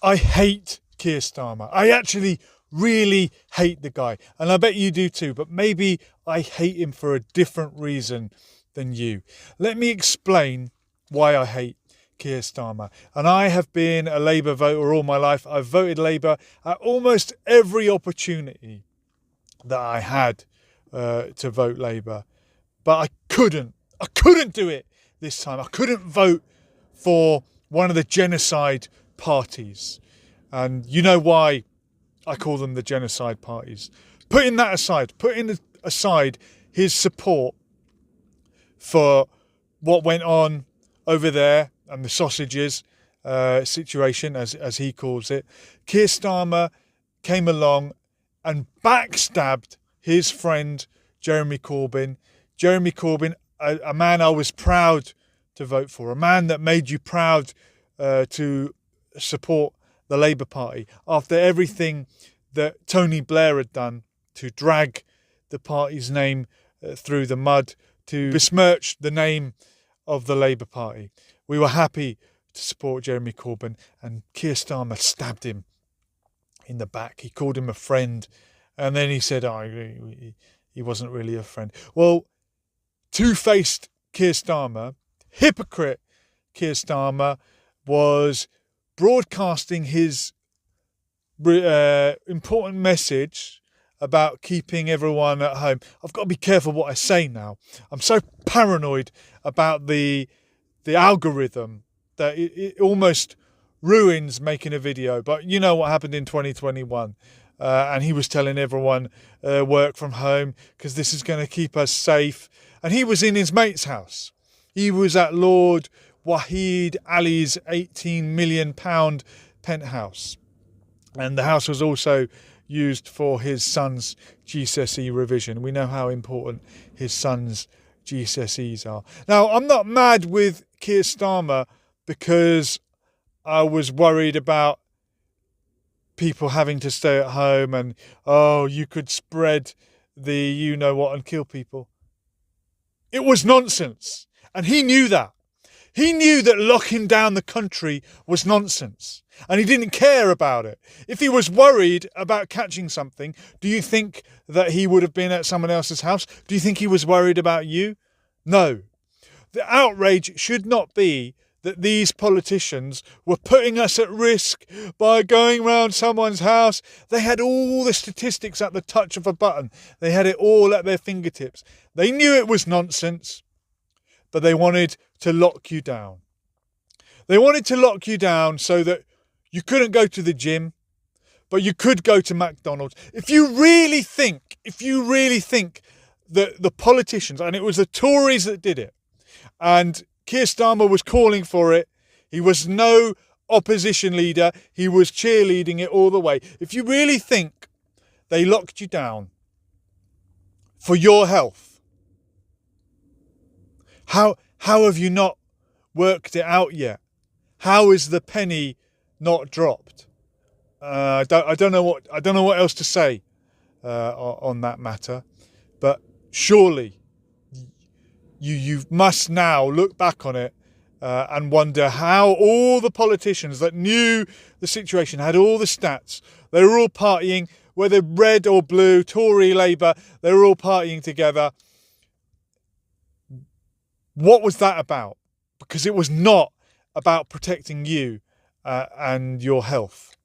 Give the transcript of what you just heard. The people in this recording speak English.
I hate Keir Starmer. I actually really hate the guy. And I bet you do too, but maybe I hate him for a different reason than you. Let me explain why I hate Keir Starmer. And I have been a Labour voter all my life. I've voted Labour at almost every opportunity that I had to vote Labour. But I couldn't do it this time. I couldn't vote for one of the genocide parties. And you know why I call them the genocide parties. Putting aside his support for what went on over there and the sausages situation, as he calls it, Keir Starmer came along and backstabbed his friend Jeremy Corbyn. Jeremy Corbyn, a man I was proud to vote for, a man that made you proud to support the Labour Party after everything that Tony Blair had done to drag the party's name through the mud, to besmirch the name of the Labour Party. We were happy to support Jeremy Corbyn, and Keir Starmer stabbed him in the back. He called him a friend, and then he said, he wasn't really a friend. Well, two-faced Keir Starmer, hypocrite Keir Starmer, was broadcasting his important message about keeping everyone at home. I've got to be careful what I say now. I'm so paranoid about the algorithm that it almost ruins making a video. But you know what happened in 2021. And he was telling everyone work from home because this is going to keep us safe. And he was in his mate's house. He was at Lord Wahid Ali's £18 million penthouse. And the house was also used for his son's GCSE revision. We know how important his son's GCSEs are. Now, I'm not mad with Keir Starmer because I was worried about people having to stay at home and, you could spread the you-know-what and kill people. It was nonsense. And he knew that. He knew that locking down the country was nonsense. And he didn't care about it. If he was worried about catching something, do you think that he would have been at someone else's house? Do you think he was worried about you? No. The outrage should not be that these politicians were putting us at risk by going round someone's house. They had all the statistics at the touch of a button. They had it all at their fingertips. They knew it was nonsense, but they wanted to lock you down. They wanted to lock you down so that you couldn't go to the gym, but you could go to McDonald's. If you really think that the politicians, and it was the Tories that did it, and Keir Starmer was calling for it, he was no opposition leader, he was cheerleading it all the way. If you really think they locked you down for your health, how have you not worked it out yet? How is the penny not dropped? I don't know what else to say on that matter, but surely you must now look back on it and wonder how all the politicians that knew the situation, had all the stats, they were all partying, whether red or blue, Tory, Labour, they were all partying together. What was that about? Because it was not about protecting you and your health.